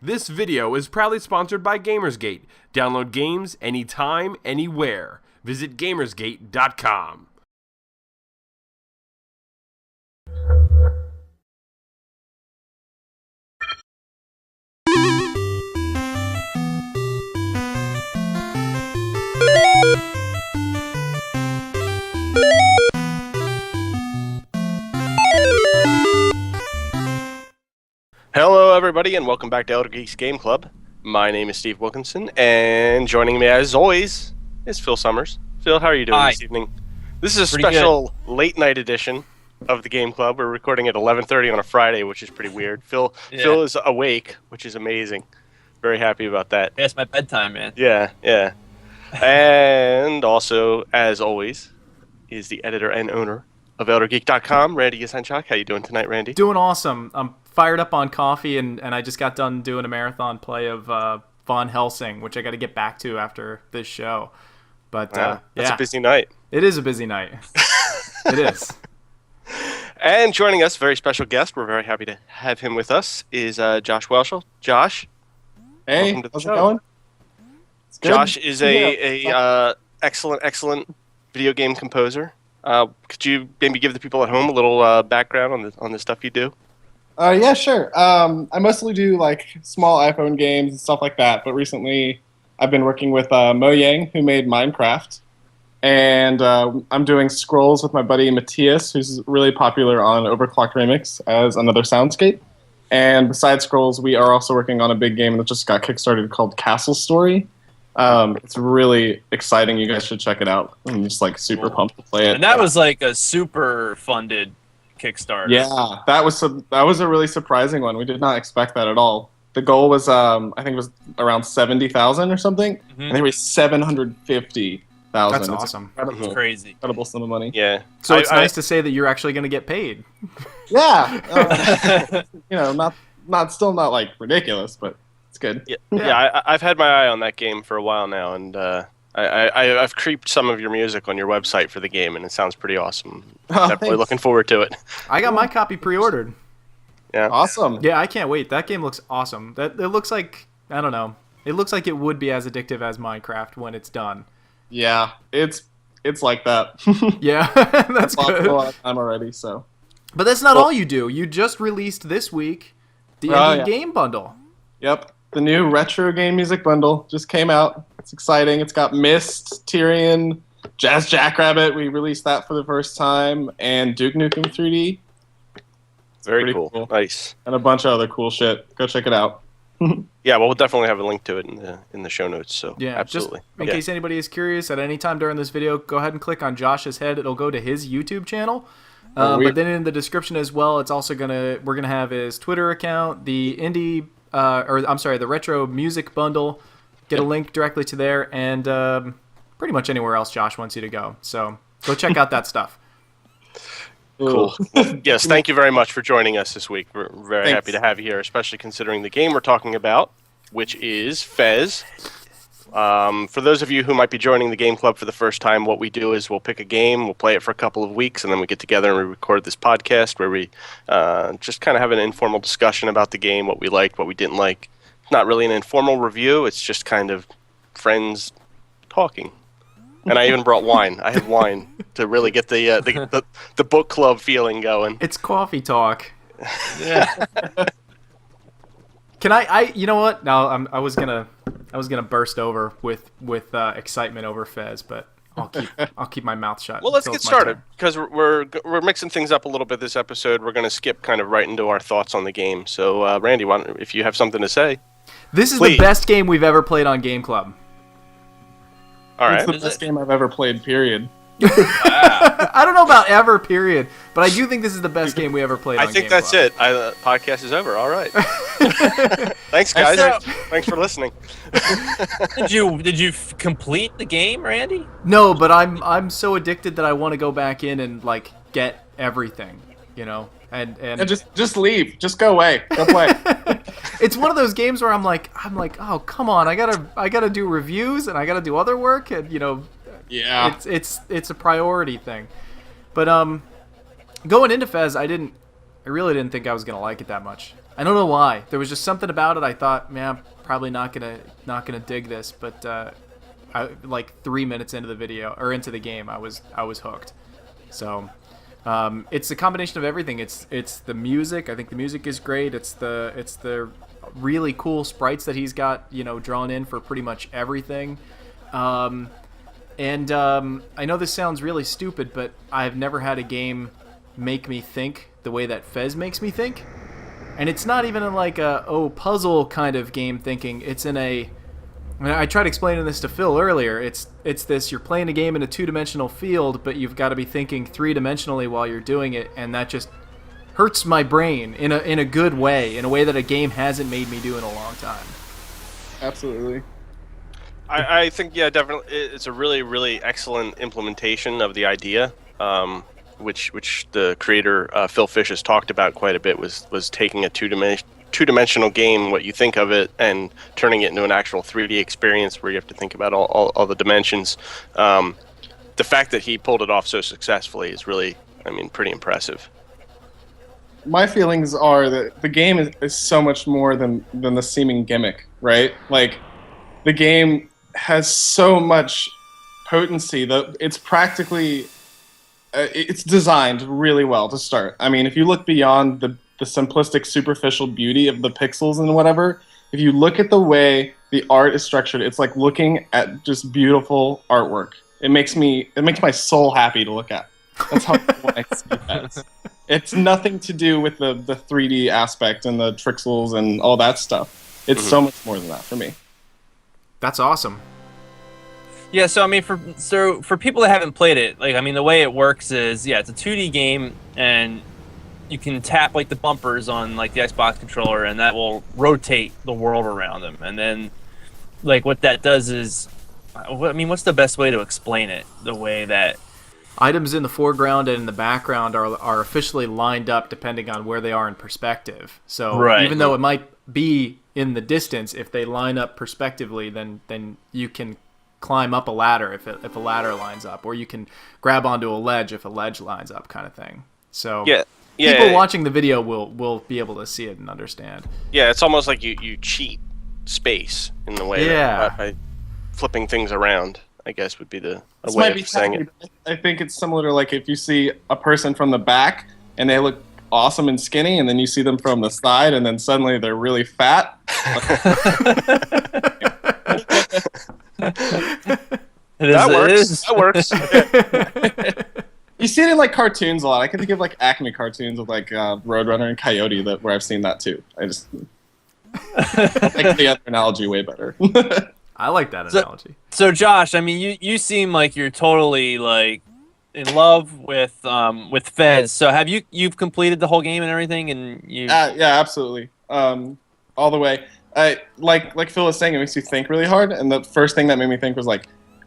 This video is proudly sponsored by Gamersgate. Download games anytime, anywhere. Visit Gamersgate.com. Hello, everybody, and welcome back to Elder Geeks Game Club. My name is Steve Wilkinson, and joining me, as always, is Phil Summers. Phil, how are you doing this evening? This is a special late-night edition of the Game Club. We're recording at 11:30 on a Friday, which is pretty weird. Phil is awake, which is amazing. Very happy about that. Yeah, it's my bedtime, man. Yeah. And also, as always, is the editor and owner of ElderGeek.com, Randy Yasenchuk. How you doing tonight, Randy? Doing awesome. I'm fired up on coffee, and I just got done doing a marathon play of Von Helsing, which I got to get back to after this show. But that's a busy night. It is a busy night. It is. And joining us, very special guest, we're very happy to have him with us, is Josh Welshel. Josh, hey, welcome to the how's show. it going? It's good. Josh is a excellent video game composer. Could you maybe give the people at home a little background on the stuff you do? Yeah, sure. I mostly do like small iPhone games and stuff like that, but recently I've been working with Mo Yang, who made Minecraft, and I'm doing Scrolls with my buddy Matthias, who's really popular on Overclocked Remix as another soundscape. And besides Scrolls, we are also working on a big game that just got kickstarted called Castle Story. It's really exciting. You guys should check it out. I'm just like super pumped to play it. And that was like a super funded Kickstarter. Yeah, that was a really surprising one. We did not expect that at all. The goal was I think it was around 70,000 or something, and they raised 750,000. That's awesome. That's crazy. Incredible sum of money. Yeah. So it's nice to say that you're actually going to get paid. Yeah. Still not like ridiculous, but it's good. Yeah. I've had my eye on that game for a while now, and I've creeped some of your music on your website for the game, and it sounds pretty awesome. Definitely looking forward to it. I got my copy pre-ordered. Yeah. Awesome. Yeah, I can't wait. That game looks awesome. It looks like, I don't know, it looks like it would be as addictive as Minecraft when it's done. Yeah, it's like that. Yeah, that's good. A lot of time already, so. But that's not all you do. You just released this week the indie game bundle. Yep. The new retro game music bundle just came out. It's exciting. It's got Myst, Tyrion, Jazz Jackrabbit. We released that for the first time, and Duke Nukem 3D. Very cool. Nice. And a bunch of other cool shit. Go check it out. Yeah, well, we'll definitely have a link to it in the show notes. So yeah, absolutely. Just in case anybody is curious, at any time during this video, go ahead and click on Josh's head. It'll go to his YouTube channel. But then in the description as well, it's also we're gonna have his Twitter account, the the retro music bundle. Get a link directly to there, and pretty much anywhere else Josh wants you to go. So go check out that stuff. Cool. Well, yes, thank you very much for joining us this week. We're very happy to have you here, especially considering the game we're talking about, which is Fez. For those of you who might be joining the Game Club for the first time, what we do is we'll pick a game, we'll play it for a couple of weeks, and then we get together and we record this podcast where we just kind of have an informal discussion about the game, what we liked, what we didn't like. It's not really an informal review, it's just kind of friends talking. And I even brought wine. I had wine to really get the book club feeling going. It's coffee talk. Yeah. Can I you know what? No, I was gonna burst over with excitement over Fez, but I'll keep my mouth shut. Well, let's get started because we're mixing things up a little bit this episode. We're gonna skip kind of right into our thoughts on the game. So, Randy, if you have something to say, this is the best game we've ever played on Game Club. All right. It's the best game I've ever played, period. Wow. I don't know about ever, period, but I do think this is the best game we ever played on Game Club. I think that's it. Podcast is over. All right. Thanks, guys. Thanks for listening. Did you complete the game, Randy? No, but I'm so addicted that I want to go back in and like get everything, you know, and just leave, just go away, go play. It's one of those games where I'm like, oh come on, I gotta do reviews and I gotta do other work, and you know, yeah, it's a priority thing. But going into Fez, I really didn't think I was gonna like it that much. I don't know why. There was just something about it. I thought, man, I'm probably not gonna dig this, but like 3 minutes into the video or into the game, I was hooked. So it's a combination of everything. It's the music. I think the music is great. It's the really cool sprites that he's got, drawn in for pretty much everything. I know this sounds really stupid, but I've never had a game make me think the way that Fez makes me think. And it's not even in like a puzzle kind of game thinking. It's in I tried explaining this to Phil earlier. It's this, you're playing a game in a two-dimensional field, but you've got to be thinking three-dimensionally while you're doing it, and that just hurts my brain in a good way, in a way that a game hasn't made me do in a long time. Absolutely. I think, yeah, definitely, it's a really, really excellent implementation of the idea, which the creator Phil Fish has talked about quite a bit. Was taking a two-dimensional game, what you think of it, and turning it into an actual 3D experience where you have to think about all the dimensions. The fact that he pulled it off so successfully is really, pretty impressive. My feelings are that the game is so much more than the seeming gimmick, right? Like, the game has so much potency that it's practically it's designed really well to start. I mean, if you look beyond the simplistic, superficial beauty of the pixels and whatever, if you look at the way the art is structured, it's like looking at just beautiful artwork. It makes my soul happy to look at. That's how I see that. It's nothing to do with the 3D aspect and the trixels and all that stuff. It's so much more than that for me. That's awesome. Yeah, so for people that haven't played it, the way it works is, it's a 2D game, and you can tap like the bumpers on like the Xbox controller, and that will rotate the world around them. And then, like, what that does is, what's the best way to explain it? The way that items in the foreground and in the background are officially lined up depending on where they are in perspective. So even though it might be in the distance, if they line up perspectively, then you can climb up a ladder if a ladder lines up, or you can grab onto a ledge if a ledge lines up, kind of thing. So people watching the video will be able to see it and understand. Yeah, it's almost like you cheat space in the way that by flipping things around, I guess, would be a way of saying it. I think it's similar to, like, if you see a person from the back and they look awesome and skinny, and then you see them from the side and then suddenly they're really fat. That works. You see it in like cartoons a lot. I can think of like Acme cartoons with like Roadrunner and Coyote where I've seen that too. I just like the other analogy way better. I like that analogy. So Josh, you seem like you're totally like in love with Fez. So have you've completed the whole game and everything, and you? Yeah, absolutely. All the way. Like Phil was saying, it makes you think really hard, and the first thing that made me think was like,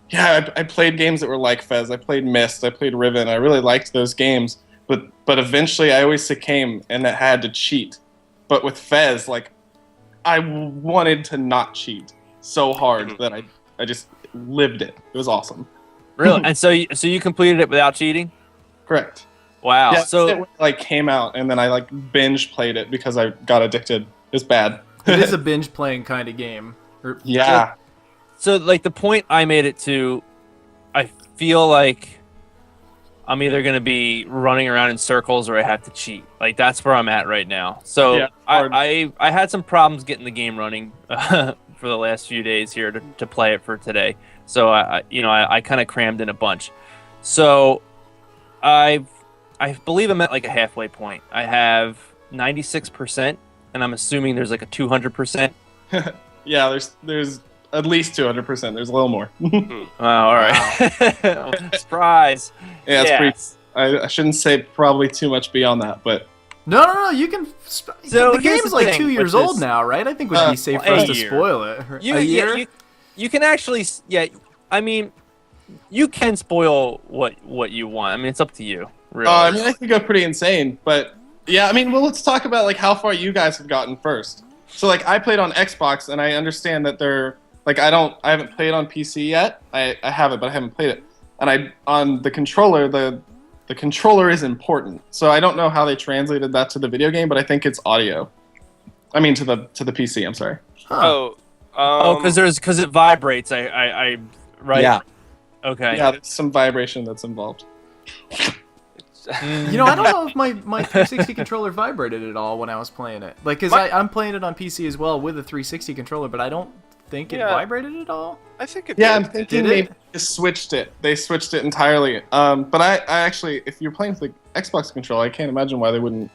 yeah, I played games that were like Fez. I played Myst. I played Riven. I really liked those games, but eventually I always succumbed, and I had to cheat. But with Fez, like, I wanted to not cheat so hard that I just lived it. It was awesome. Really? And so you completed it without cheating? Correct. Wow. Yeah, so it like came out, and then I like binge played it because I got addicted. It's bad. It is a binge playing kind of game. Yeah. So like the point I made it to, I feel like I'm either going to be running around in circles or I have to cheat. Like that's where I'm at right now. So yeah, I had some problems getting the game running for the last few days here to play it for today. So I kind of crammed in a bunch. So I believe I'm at like a halfway point. I have 96%, and I'm assuming there's like a 200%. Yeah, there's at least 200%. There's a little more. Oh, all right. Wow. Surprise. Yeah, it's pretty. I shouldn't say probably too much beyond that, but no. You can. So the game's like 2 years old now, right? I think would be safe for us to spoil it. A year. You can actually. Yeah, you can spoil what you want. It's up to you. Really. I could go pretty insane, but yeah. Well, let's talk about like how far you guys have gotten first. So like I played on Xbox, and I understand that they're like I haven't played on PC yet. I have it, but I haven't played it. And on the controller, the controller is important. So I don't know how they translated that to the video game, but I think it's audio. I mean to the PC. I'm sorry. Huh. Because it vibrates. I right. Yeah. Okay. Yeah, there's some vibration that's involved. You know, I don't know if my 360 controller vibrated at all when I was playing it. Like, because I'm playing it on PC as well with a 360 controller, but I don't think it vibrated at all. I think it Yeah, did. I'm thinking they just switched it. They switched it entirely. But I actually, if you're playing with the Xbox controller, I can't imagine why they wouldn't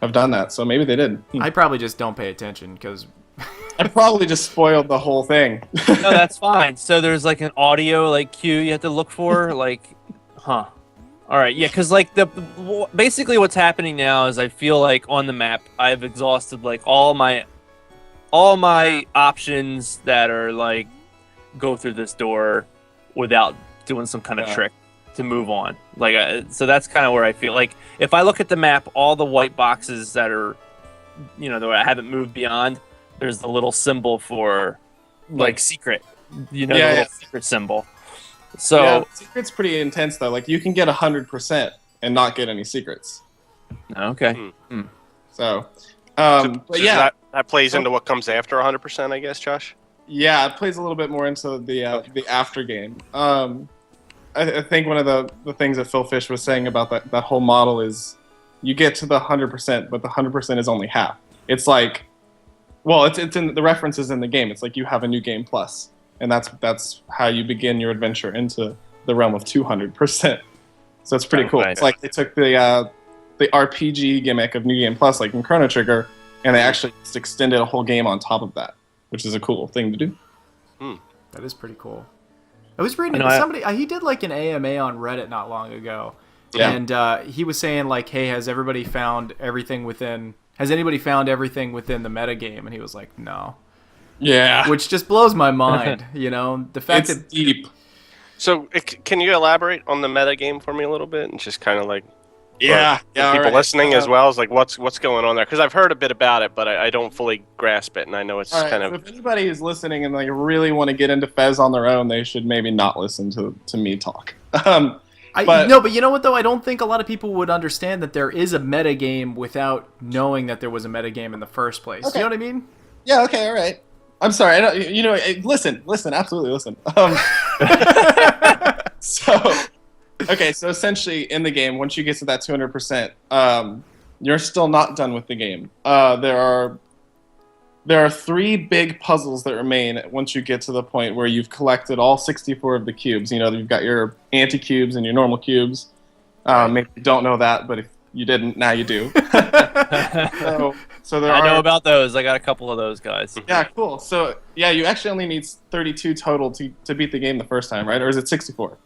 have done that. So maybe they did. I probably just don't pay attention because I probably just spoiled the whole thing. No, that's fine. So there's like an audio like cue you have to look for, like, huh? All right, yeah, because like basically what's happening now is I feel like on the map I've exhausted like all my options that are like go through this door without doing some kind of trick to move on. Like, so that's kind of where I feel like if I look at the map, all the white boxes that are, you know, that I haven't moved beyond, there's the little symbol for like secret, you know, the little secret symbol. So secret's pretty intense though. Like you can get 100% and not get any secrets. Okay. So, but yeah, that plays into what comes after 100%, I guess, Josh. Yeah, it plays a little bit more into the after game. I think one of the things that Phil Fish was saying about that whole model is you get to the 100%, but the 100% is only half. It's like, well, it's in the references in the game. It's like you have a new game plus. And that's how you begin your adventure into the realm of 200%. So it's pretty cool. It's like they took the RPG gimmick of New Game Plus, like in Chrono Trigger, and they actually just extended a whole game on top of that, which is a cool thing to do. That is pretty cool. I was reading somebody. He did like an AMA on Reddit not long ago, and he was saying like, "Hey, has anybody found everything within the meta game?" And he was like, "No." Yeah, which just blows my mind. You know, the fact it's that deep. So, can you elaborate on the meta game for me a little bit, and just kind of like, people listening as well, is like, what's going on there? Because I've heard a bit about it, but I don't fully grasp it, and I know it's kind of. So if anybody is listening and like really want to get into Fez on their own, they should maybe not listen to me talk. But you know what though? I don't think a lot of people would understand that there is a meta game without knowing that there was a meta game in the first place. Okay. You know what I mean? Yeah. Okay. All right. I'm sorry. I don't, you know, listen, absolutely listen. So essentially in the game, once you get to that 200%, you're still not done with the game. There are 3 big puzzles that remain once you get to the point where you've collected all 64 of the cubes. You know, you've got your anti-cubes and your normal cubes. Maybe you don't know that, but if you didn't, now you do. So I know about those. I got a couple of those guys. Yeah, cool. So yeah, you actually only need 32 total to beat the game the first time, right? Or is it 64?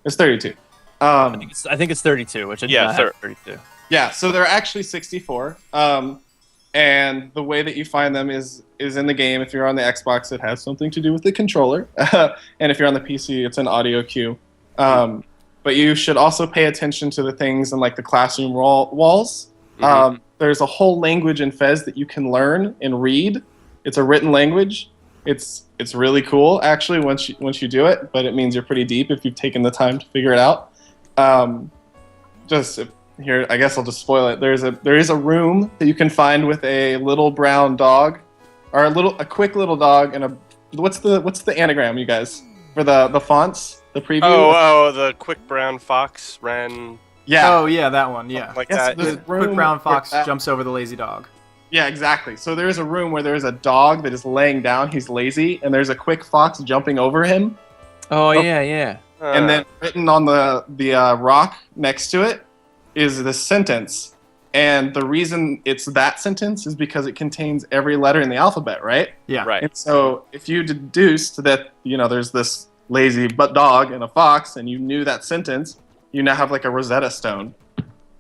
It's 32. I think it's 32, which I did not have 32. Yeah, so they're actually 64. And the way that you find them is in the game. If you're on the Xbox, it has something to do with the controller. And if you're on the PC, it's an audio cue. But you should also pay attention to the things in like the classroom walls. There's a whole language in Fez that you can learn and read. It's a written language. It's really cool actually once you do it, but it means you're pretty deep if you've taken the time to figure it out. Here, I guess I'll just spoil it. There is a room that you can find with a little brown dog, or a quick little dog, and what's the anagram, you guys, for the fonts, the preview? Oh, the quick brown fox ran. Yeah. Oh yeah, that one. Yeah. Like that. The quick brown fox jumps over the lazy dog. Yeah, exactly. So there is a room where there is a dog that is laying down. He's lazy, and there's a quick fox jumping over him. Oh yeah. And then written on the rock next to it is this sentence. And the reason it's that sentence is because it contains every letter in the alphabet, right? Yeah. Right. And so if you deduced that, you know, there's this lazy dog and a fox, and you knew that sentence, you now have like a Rosetta Stone.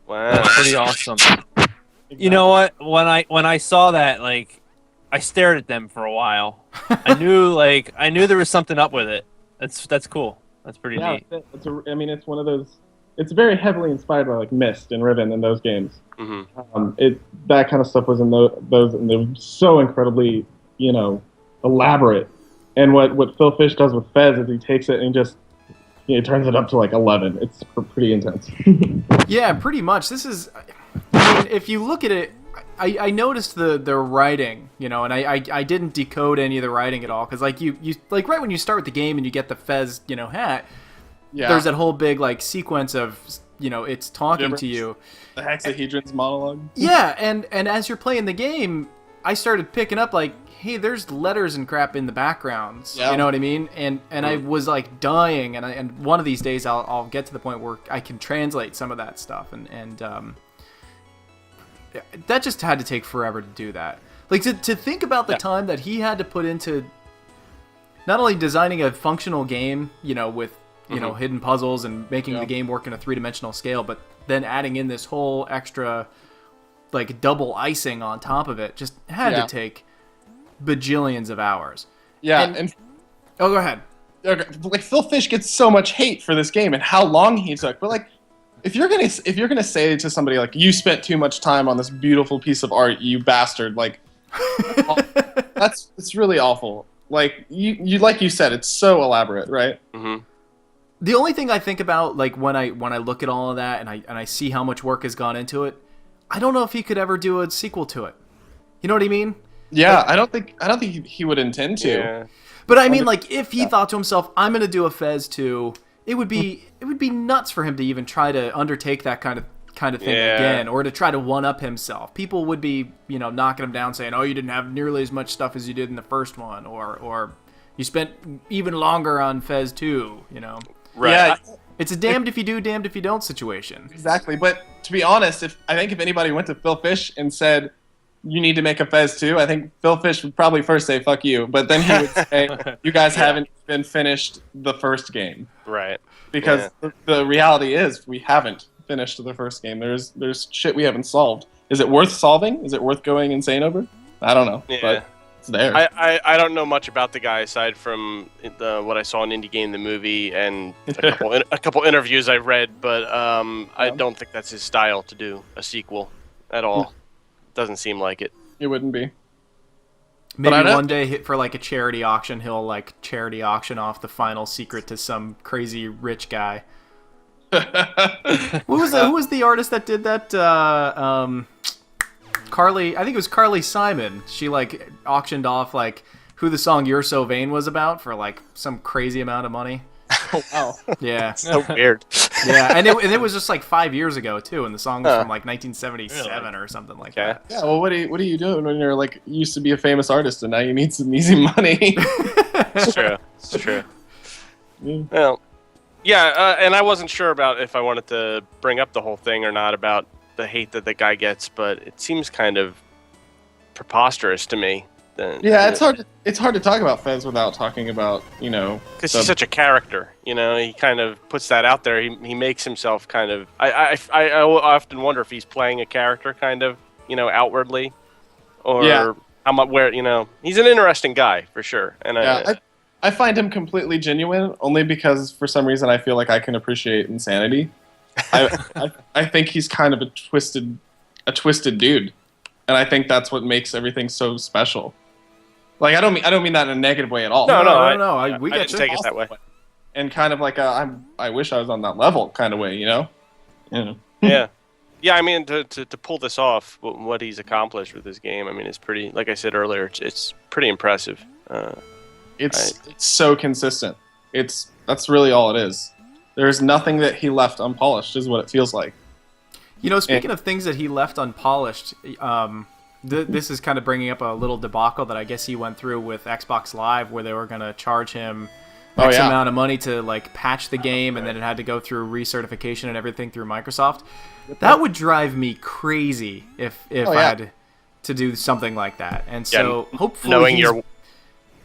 Wow. That's pretty awesome. Exactly. You know what? When I saw that, like, I stared at them for a while. I knew there was something up with it. That's cool. That's pretty neat. It's one of those. It's very heavily inspired by like Myst and Riven and those games. That kind of stuff was in those, and they were so incredibly, you know, elaborate. And what Phil Fish does with Fez is he takes it and just he turns it up to like 11. It's pretty intense. Yeah, pretty much. This is, I mean, if you look at it, I noticed the writing, and I didn't decode any of the writing at all, because like you like right when you start the game and you get the Fez hat, there's that whole big like sequence of it's talking to you, the hexahedron's monologue. Yeah, and as you're playing the game, I started picking up like, hey, there's letters and crap in the backgrounds. Yeah. You know what I mean? And I was like dying, and one of these days I'll get to the point where I can translate some of that stuff, and that just had to take forever to do that. Like to think about the time that he had to put into not only designing a functional game, with hidden puzzles and making the game work in a 3-dimensional scale, but then adding in this whole extra like double icing on top of it just had to take bajillions of hours. Yeah, and oh, go ahead. Okay, like Phil Fish gets so much hate for this game and how long he took, but like if you're gonna say to somebody like, you spent too much time on this beautiful piece of art, you bastard, like it's really awful. Like you like you said, it's so elaborate, right? Mm-hmm. The only thing I think about, like when I look at all of that and I see how much work has gone into it, I don't know if he could ever do a sequel to it. You know what I mean? Yeah, like, I don't think he would intend to. Yeah. But I mean, like if he thought to himself, I'm gonna do a Fez 2, it would be nuts for him to even try to undertake that kind of thing again, or to try to one up himself. People would be knocking him down, saying, "Oh, you didn't have nearly as much stuff as you did in the first one," or you spent even longer on Fez 2. Right. Yeah. It's a damned if you do, damned if you don't situation. Exactly. But to be honest, I think if anybody went to Phil Fish and said, you need to make a Fez 2, I think Phil Fish would probably first say, fuck you. But then he would say, you guys haven't even finished the first game. Right. Because the reality is, we haven't finished the first game. There's shit we haven't solved. Is it worth solving? Is it worth going insane over? I don't know. Yeah. But it's there. I don't know much about the guy aside from what I saw in Indie Game the movie and a couple interviews I've read, but I don't think that's his style to do a sequel at all. Doesn't seem like it. It wouldn't be. Maybe one day for like a charity auction, he'll like charity auction off the final secret to some crazy rich guy. Who was the artist that did that? Carly, I think it was Carly Simon. She like auctioned off like who the song "You're So Vain" was about for like some crazy amount of money. Oh wow! Yeah, so weird. Yeah, and it was just like 5 years ago too, and the song was from like 1977 or something like that. Yeah, well, what are you doing when you're like used to be a famous artist and now you need some easy money? It's true. It's true. Yeah. Well, yeah, and I wasn't sure about if I wanted to bring up the whole thing or not about the hate that the guy gets, but it seems kind of preposterous to me. Yeah, it's hard to talk about Fez without talking about, because he's such a character, he kind of puts that out there. He makes himself kind of, I often wonder if he's playing a character kind of, outwardly, or how much, where, he's an interesting guy for sure. And I find him completely genuine only because for some reason I feel like I can appreciate insanity. I think he's kind of a twisted dude, and I think that's what makes everything so special. Like I don't mean that in a negative way at all. No. We didn't take it that way. And kind of like I wish I was on that level kind of way, Yeah. Yeah. I mean, to pull this off, what he's accomplished with this game, I mean, it's pretty. Like I said earlier, it's pretty impressive. It's so consistent. That's really all it is. There's nothing that he left unpolished, is what it feels like. Speaking of things that he left unpolished, this is kind of bringing up a little debacle that I guess he went through with Xbox Live, where they were going to charge him X amount of money to like patch the game, and then it had to go through recertification and everything through Microsoft. That would drive me crazy if I had to do something like that. And so hopefully knowing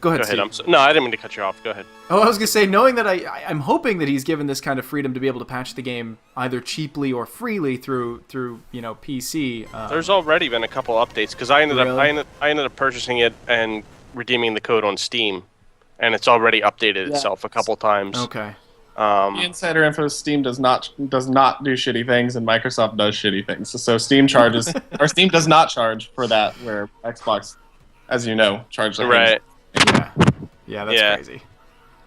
Go ahead. No, I didn't mean to cut you off. Go ahead. Oh, I was going to say, knowing that I'm hoping that he's given this kind of freedom to be able to patch the game either cheaply or freely through PC. There's already been a couple updates because I ended up purchasing it and redeeming the code on Steam, and it's already updated itself a couple times. Okay. The insider info: Steam does not do shitty things, and Microsoft does shitty things. So Steam charges, or Steam does not charge for that, where Xbox, as you know, charges. Right. Yeah, that's crazy.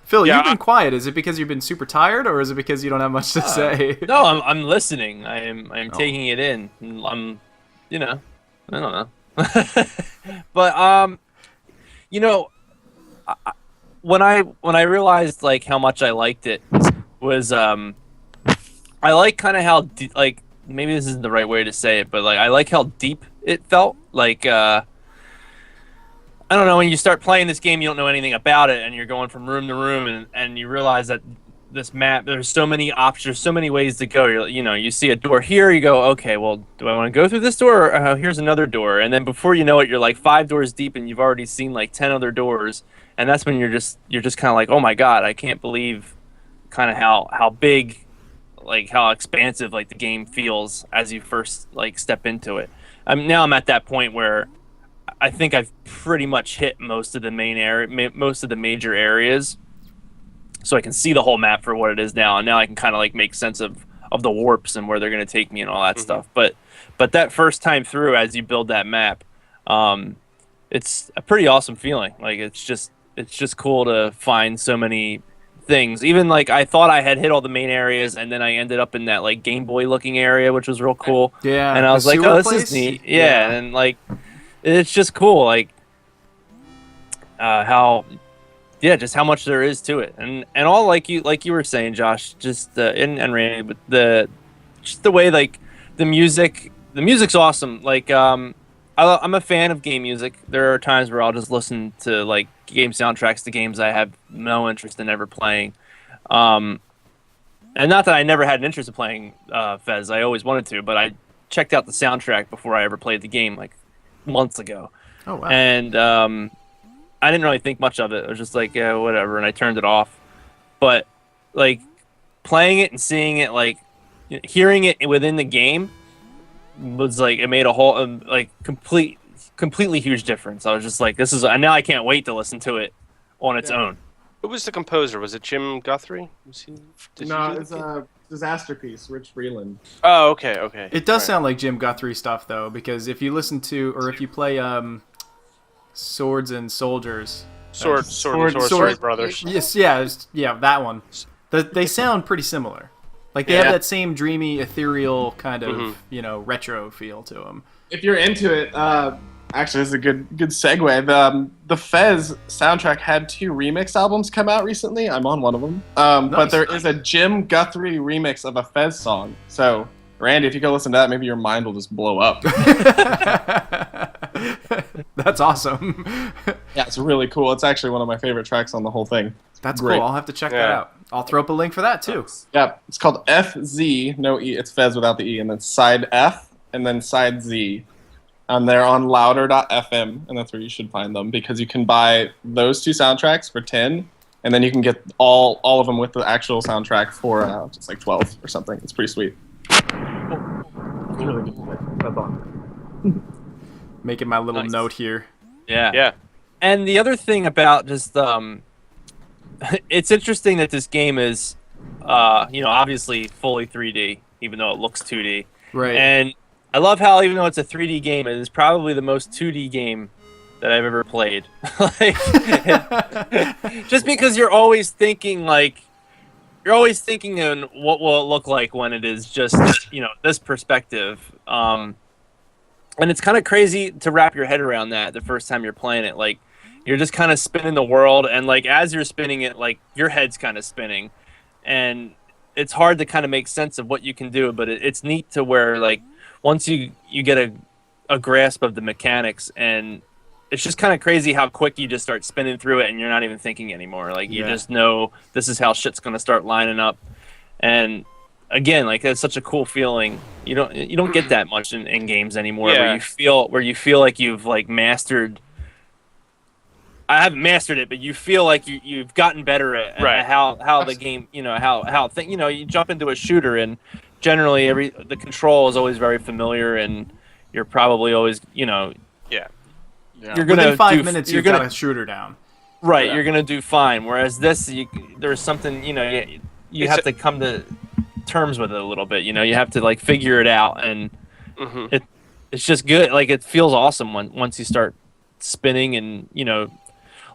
Phil, you've been quiet. Is it because you've been super tired, or is it because you don't have much to say? No, I'm listening. I'm taking it in. I'm, I don't know. But you know, when I realized like how much I liked it was I like kind of how like maybe this isn't the right way to say it, but like I like how deep it felt. Like I don't know, when you start playing this game, you don't know anything about it, and you're going from room to room, and you realize that this map, there's so many options, there's so many ways to go. You see a door here, you go, okay, well, do I want to go through this door, or here's another door? And then before you know it, you're like 5 doors deep, and you've already seen like 10 other doors, and that's when you're just kind of like, oh my god, I can't believe kind of how big, like how expansive like the game feels as you first like step into it. Now I'm at that point where I think I've pretty much hit most of the most of the major areas, so I can see the whole map for what it is now. And now I can kind of like make sense of the warps and where they're going to take me and all that stuff. But that first time through, as you build that map, it's a pretty awesome feeling. Like it's just cool to find so many things. Even like I thought I had hit all the main areas, and then I ended up in that like Game Boy looking area, which was real cool. Yeah, and I was like, oh, this is neat. Yeah, and like it's just cool, like just how much there is to it, and all like you were saying, Josh, just and Randy, but just the way like the music's awesome. Like I'm a fan of game music. There are times where I'll just listen to like game soundtracks to games I have no interest in ever playing, and not that I never had an interest in playing Fez. I always wanted to, but I checked out the soundtrack before I ever played the game, like months ago. Oh wow! And I didn't really think much of it. I was just like, yeah, whatever, and I turned it off. But like playing it and seeing it, like hearing it within the game, was like it made a whole like completely huge difference. I was just like, this is, and now I can't wait to listen to it on its own. Who was the composer? Was it Jim Guthrie? No, it's a Disasterpiece, Rich Freeland. Oh, okay. It does sound like Jim Guthrie stuff though, because if you listen to or if you play Swords and Soldiers, Sword Brothers. Yes, yeah, that one. They sound pretty similar. Like they have that same dreamy, ethereal kind of retro feel to them. If you're into it, actually, this is a good segue. The Fez soundtrack had 2 remix albums come out recently. I'm on one of them. Nice. But there is a Jim Guthrie remix of a Fez song. So, Randy, if you go listen to that, maybe your mind will just blow up. That's awesome. Yeah, it's really cool. It's actually one of my favorite tracks on the whole thing. That's great. Cool. I'll have to check that out. I'll throw up a link for that too. Yeah, it's called FZ, no E. It's Fez without the E, and then side F, and then side Z. And they're on louder.fm, and that's where you should find them, because you can buy those 2 soundtracks for 10, and then you can get all of them with the actual soundtrack for just like 12 or something. It's pretty sweet. It's really good. That's awesome. Making my little note here. Yeah. And the other thing about just it's interesting that this game is obviously fully 3D, even though it looks 2D. Right. And I love how even though it's a 3D game, it is probably the most 2D game that I've ever played. Like, just because you're always thinking in what will it look like when it is just this perspective. And it's kind of crazy to wrap your head around that the first time you're playing it. Like you're just kind of spinning the world, and like as you're spinning it, like your head's kind of spinning, and it's hard to kind of make sense of what you can do. But it's neat to where like once you get a grasp of the mechanics, and it's just kind of crazy how quick you just start spinning through it, and you're not even thinking anymore. Like you just know this is how shit's gonna start lining up, and again, like it's such a cool feeling. You don't get that much in games anymore, where you feel like you've like mastered. I haven't mastered it, but you feel like you've gotten better at how the game, you jump into a shooter, and generally the control is always very familiar, and you're probably always you're gonna within 5 minutes you've got a shooter down. Right, you're gonna do fine. Whereas this, there's something you have to come to terms with it a little bit. You have to like figure it out, and it's just good. Like it feels awesome once you start spinning and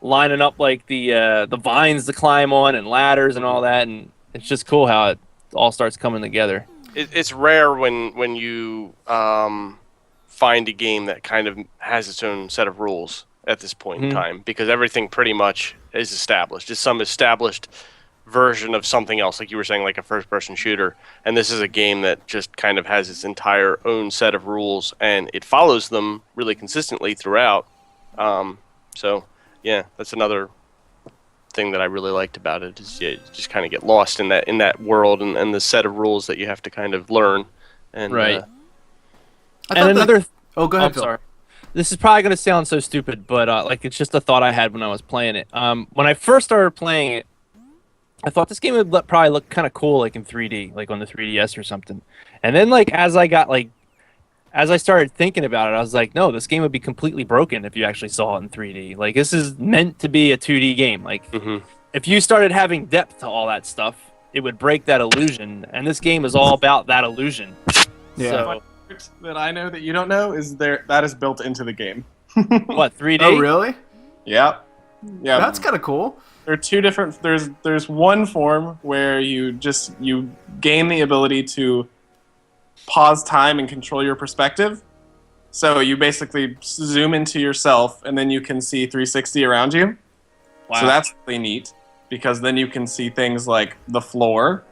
lining up like the vines to climb on and ladders and all that, and it's just cool how it all starts coming together. It's rare when you find a game that kind of has its own set of rules at this point in time, because everything pretty much is established. It's some established version of something else, like you were saying, like a first-person shooter. And this is a game that just kind of has its entire own set of rules, and it follows them really consistently throughout. So, yeah, that's another thing that I really liked about it, is you just kind of get lost in that world and the set of rules that you have to kind of learn. And, right. And another... Oh, go ahead, Phil. Sorry. This is probably going to sound so stupid, but like it's just a thought I had when I was playing it. When I first started playing it, I thought this game would probably look kind of cool, like in 3D, like on the 3DS or something. And then, like as I started thinking about it, I was like, no, this game would be completely broken if you actually saw it in 3D. Like this is meant to be a 2D game. Like if you started having depth to all that stuff, it would break that illusion. And this game is all about that illusion. Yeah. So, That I know that you don't know is that is built into the game. what, 3D? Oh, really? Yeah. That's kind of cool. There are two different. There's one form where you gain the ability to pause time and control your perspective. So you basically zoom into yourself, and then you can see 360 around you. Wow. So that's really neat, because then you can see things like the floor.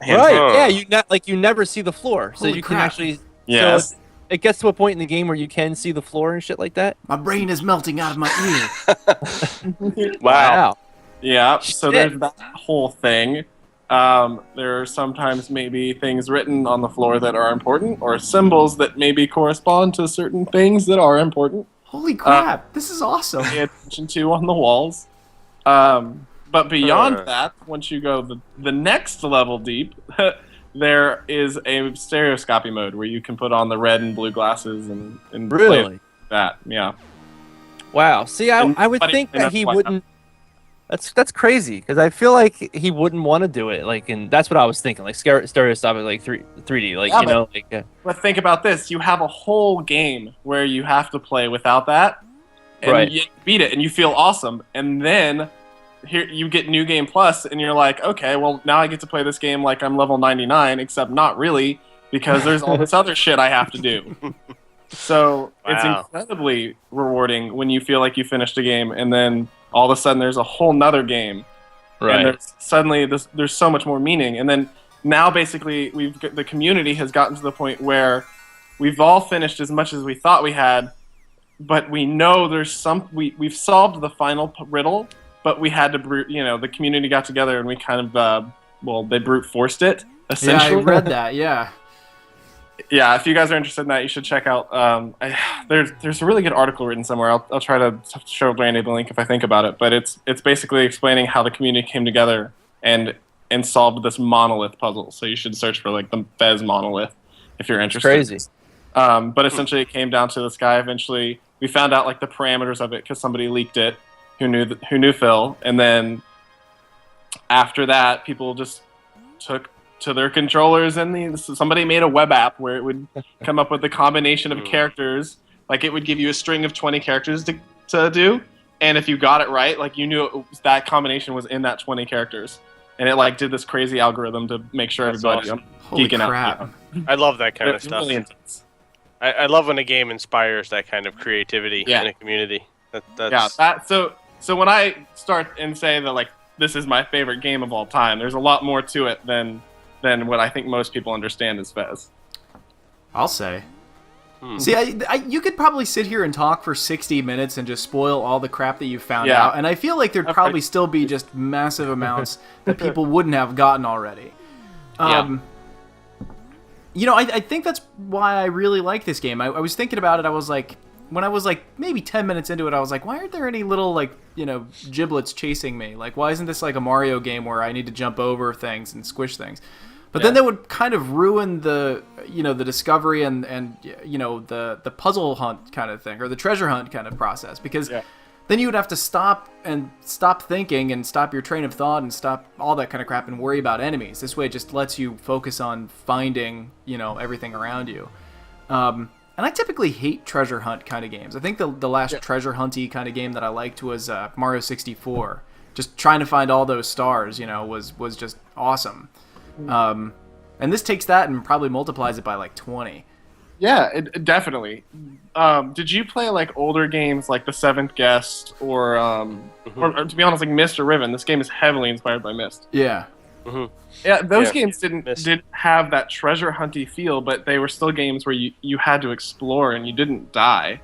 Right. Yeah. You never see the floor, so Holy you crap. can actually. Yes. So it gets to a point in the game where you can see the floor and shit like that. My brain is melting out of my ear. Wow. Yeah, so Shit. there's that whole thing. There are sometimes maybe things written on the floor that are important, or symbols that maybe correspond to certain things that are important. Holy crap! This is awesome. Pay attention to on the walls. But beyond that, once you go the next level deep, there is a stereoscopy mode where you can put on the red and blue glasses and Really? play that. Yeah. Wow. See, I would funny think that enough, he why not? wouldn't. That's crazy, because I feel like he wouldn't want to do it. Like, and that's what I was thinking. Like stereoscopic, like 3D. Like Yeah, you know, like. But think about this: you have a whole game where you have to play without that, and Right. you beat it, and you feel awesome. And then here you get New Game Plus, and you're like, okay, well now I get to play this game like I'm level 99, except not really, because there's all this other shit I have to do. So it's Wow. incredibly rewarding when you feel like you finished a game, and then all of a sudden there's a whole nother game. Right. And suddenly there's so much more meaning. And then now basically the community has gotten to the point where we've all finished as much as we thought we had, but we know there's we've solved the final riddle, but we had to the community got together and we kind of they brute forced it Yeah, essentially. I read that. Yeah. Yeah, if you guys are interested in that, you should check out. There's a really good article written somewhere. I'll try to show Randy the link if I think about it. But it's basically explaining how the community came together and solved this monolith puzzle. So you should search for like the Fez monolith if you're interested. Crazy. But essentially, it came down to this guy. Eventually, we found out like the parameters of it because somebody leaked it. Who knew Phil? And then after that, people just took to their controllers, and somebody made a web app where it would come up with a combination of characters. Like it would give you a string of 20 characters to do, and if you got it right, like you knew that combination was in that 20 characters, and it like did this crazy algorithm to make sure That's everybody awesome. Holy geeking crap. out. I love that kind of It's stuff. really intense. I love when a game inspires that kind of creativity in a community. That's So when I start and say that like this is my favorite game of all time, there's a lot more to it than what I think most people understand as Fez. I'll say. See, you could probably sit here and talk for 60 minutes and just spoil all the crap that you found out, and I feel like there'd probably still be just massive amounts that people wouldn't have gotten already. You know, I think that's why I really like this game. I was thinking about it, when I was like maybe 10 minutes into it, I was like, why aren't there any little like, giblets chasing me? Like, why isn't this like a Mario game where I need to jump over things and squish things? But then that would kind of ruin the discovery and the puzzle hunt kind of thing, or the treasure hunt kind of process, because then you would have to stop thinking and stop your train of thought and stop all that kind of crap and worry about enemies. This way it just lets you focus on finding, everything around you. And I typically hate treasure hunt kind of games. I think the last treasure hunty kind of game that I liked was Mario 64. Just trying to find all those stars, was just awesome. And this takes that and probably multiplies it by like 20. Yeah, definitely. Did you play like older games like The Seventh Guest or to be honest, like Myst or Riven? This game is heavily inspired by Myst. Yeah. Yeah, those games didn't have that treasure hunty feel, but they were still games where you had to explore and you didn't die.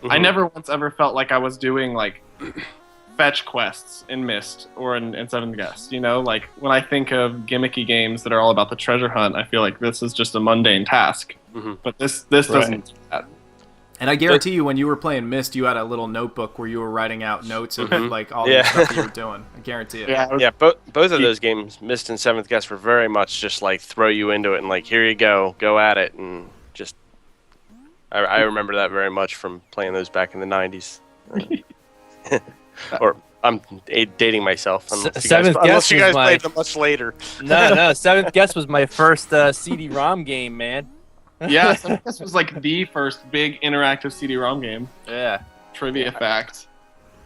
I never once ever felt like I was doing like fetch quests in Myst or in Seventh Guest. You know, like when I think of gimmicky games that are all about the treasure hunt, I feel like this is just a mundane task. But this doesn't do that. And I guarantee you, when you were playing Myst, you had a little notebook where you were writing out notes of like all the stuff that you were doing. I guarantee it. Yeah, both of those games, Myst and Seventh Guest, were very much just like throw you into it and like, here you go at it, and just. I remember that very much from playing those back in the 90s. Or I'm dating myself. Unless you guys played them much later. No. Seventh Guest was my first CD-ROM game, man. Yeah, Seventh Guest was like the first big interactive CD-ROM game. Yeah. Trivia fact.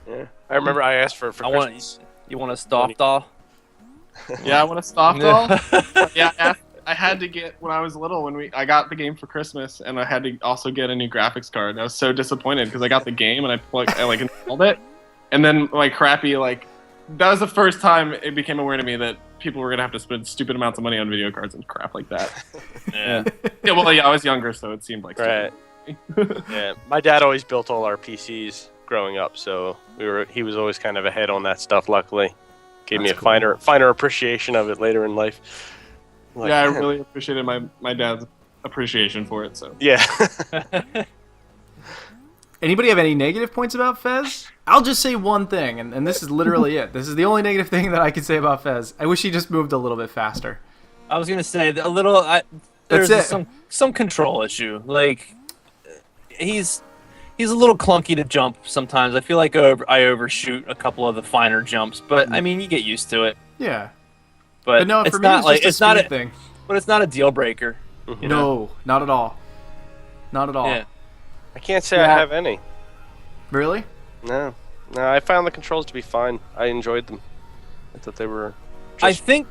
Yeah, I remember I asked for Christmas. You want a Stoff doll? Yeah, I want a Stoff doll. Yeah, I had to get, when I was little, I got the game for Christmas, and I had to also get a new graphics card. And I was so disappointed because I got the game and I installed it, and then like crappy that was the first time it became aware to me that people were gonna have to spend stupid amounts of money on video cards and crap like that. Yeah. I was younger, so it seemed like right. Yeah, my dad always built all our PCs growing up, so he was always kind of ahead on that stuff. Luckily, gave me a finer appreciation of it later in life. Like, yeah, I really appreciated my dad's appreciation for it. So yeah. Anybody have any negative points about Fez? I'll just say one thing, and this is literally it. This is the only negative thing that I can say about Fez. I wish he just moved a little bit faster. I was gonna say a little. There's some control issue. Like he's a little clunky to jump sometimes. I feel like I overshoot a couple of the finer jumps, but I mean you get used to it. Yeah. But no, it's for me, not it's not a thing. But it's not a deal breaker. You know? No, not at all. Not at all. Yeah. I can't say I have any. Really? No, I found the controls to be fine. I enjoyed them. I thought they were. I think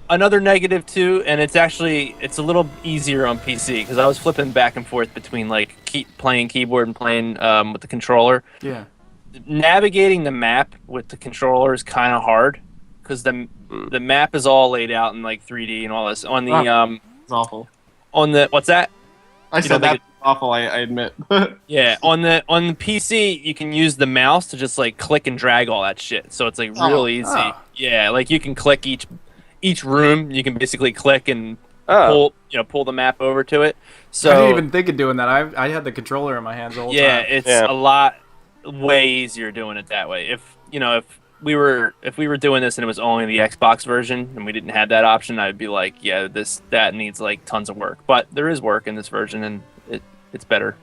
another negative too, and it's a little easier on PC because I was flipping back and forth between like playing keyboard and playing with the controller. Yeah. Navigating the map with the controller is kind of hard because the map is all laid out in like 3D and all this on the it's awful. On the what's that? I said that's awful. I admit. Yeah, on the PC you can use the mouse to just like click and drag all that shit. So it's like real easy. Oh. Yeah, like you can click each room. You can basically click and pull the map over to it. So I didn't even think of doing that. I had the controller in my hands the whole time. Yeah, it's a lot way easier doing it that way. If we were doing this and it was only the Xbox version and we didn't have that option, I'd be like, yeah, that needs like tons of work. But there is work in this version and it's better.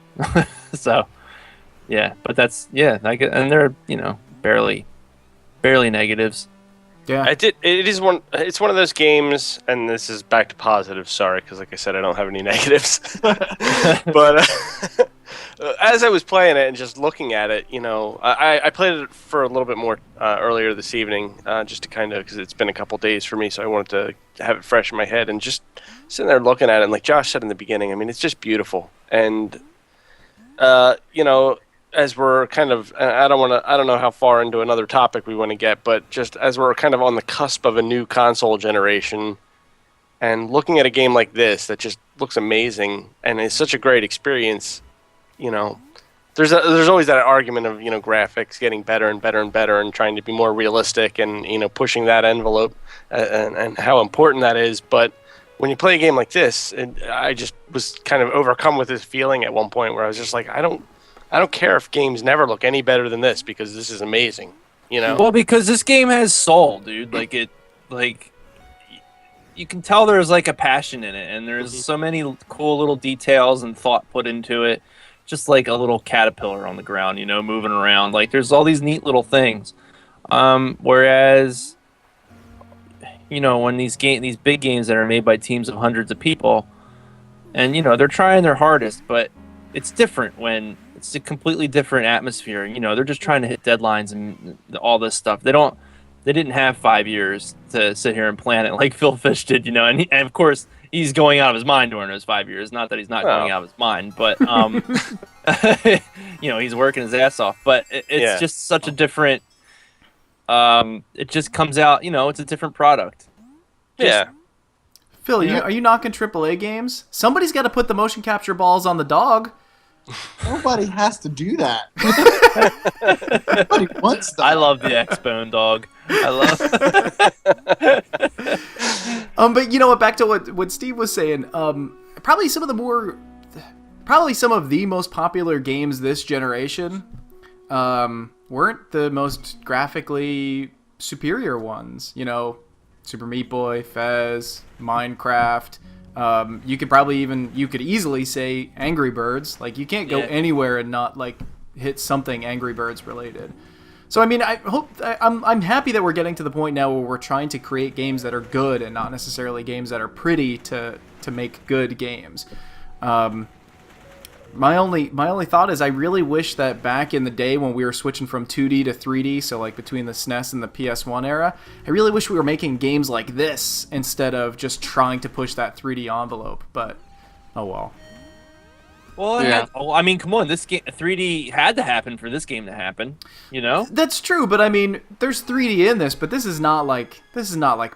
So yeah, but that's and they're barely negatives. Yeah, it's one of those games, and this is back to positive. Sorry, because like I said, I don't have any negatives. But as I was playing it and just looking at it, I played it for a little bit more earlier this evening, just to kind of, because it's been a couple days for me, so I wanted to have it fresh in my head, and just sitting there looking at it, and like Josh said in the beginning, I mean, it's just beautiful, and as we're kind of, I don't know how far into another topic we want to get, but just as we're kind of on the cusp of a new console generation, and looking at a game like this that just looks amazing and is such a great experience, there's always that argument of graphics getting better and better and better and trying to be more realistic and pushing that envelope and how important that is. But when you play a game like this, I just was kind of overcome with this feeling at one point where I was just like, I don't care if games never look any better than this because this is amazing, Well, because this game has soul, dude. You can tell there's like a passion in it, and there's so many cool little details and thought put into it. Just like a little caterpillar on the ground, moving around. Like there's all these neat little things. Whereas, when these big games that are made by teams of hundreds of people, and they're trying their hardest, but it's different when it's a completely different atmosphere. They're just trying to hit deadlines and all this stuff. They didn't have 5 years to sit here and plan it like Phil Fish did, and of course he's going out of his mind during those 5 years. Not that he's not going out of his mind, but he's working his ass off. But it's just such a different. It just comes out. It's a different product. Phil, are you knocking AAA games? Somebody's got to put the motion capture balls on the dog. Nobody has to do that. Nobody wants that. I love the X-Bone dog. I love. But you know what? Back to what Steve was saying. Probably some of the most popular games this generation weren't the most graphically superior ones. Super Meat Boy, Fez, Minecraft. You could easily say Angry Birds. Like, you can't go anywhere and not hit something Angry Birds related. So I mean, I'm happy that we're getting to the point now where we're trying to create games that are good and not necessarily games that are pretty to make good games. My only thought is I really wish that back in the day when we were switching from 2D to 3D, so between the SNES and the PS1 era, I really wish we were making games like this instead of just trying to push that 3D envelope. But oh well. Well, I mean, come on, this game 3D had to happen for this game to happen. That's true, but I mean, there's 3D in this, but this is not like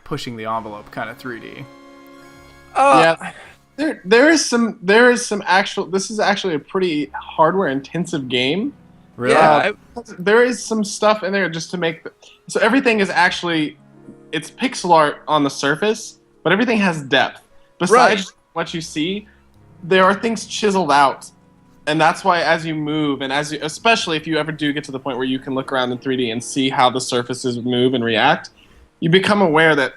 pushing the envelope kind of 3D. Yeah. There is some actual. This is actually a pretty hardware intensive game. Really? Yeah. There is some stuff in there just to make. So everything is actually, it's pixel art on the surface, but everything has depth. Besides what you see, there are things chiseled out, and that's why as you move and especially if you ever do get to the point where you can look around in 3D and see how the surfaces move and react, you become aware that.